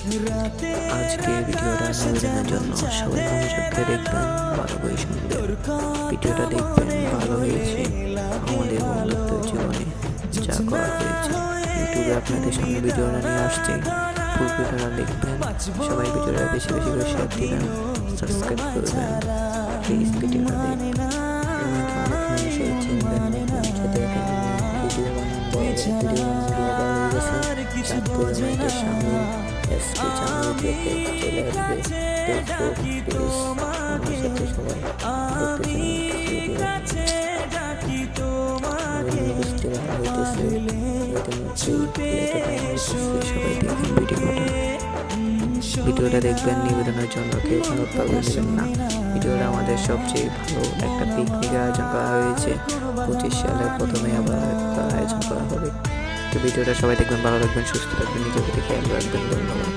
আজকে ভিডিওটা নিবেদনের জন্য সবাই মনোযোগ দিয়ে দেখবেন, ভালো করে শুনবেন। ভিডিওটা দেখবেন, ভালো হয়েছে আমাদের বন্ধুত্বের জীবনে যা করা হয়েছে। ইউটিউবে আপনাদের সামনে ভিডিওটা নিয়ে আসছে, ফুল ভিডিওটা দেখবেন। সবাই ভিডিওটা বেশি বেশি করে শেয়ার দিবেন, সাবস্ক্রাইব করবেন। প্লিজ ভিডিওটা দেখবেন। মানুষের চিনবেন ভিডিও সামনে এসপি চ্যানেল থেকে চলে আসবে। আমার সাথে সবাই বুঝতে ভালো হইতেছে। ভিডিওটা দেখবেন, নিবেদনের জন্য কেউ খারাপ পাবেন না। ভিডিওটা আমাদের সবচেয়ে ভালো একটা পিকনিকের আয়োজন করা হয়েছে। 25 সালের প্রথমে আবার আয়োজন করা হবে। তো ভিডিওটা সবাই দেখবেন, ভালো রাখবেন, সুস্থ থাকবেন, নিজের প্রতি খেয়াল রাখবেন। ধন্যবাদ।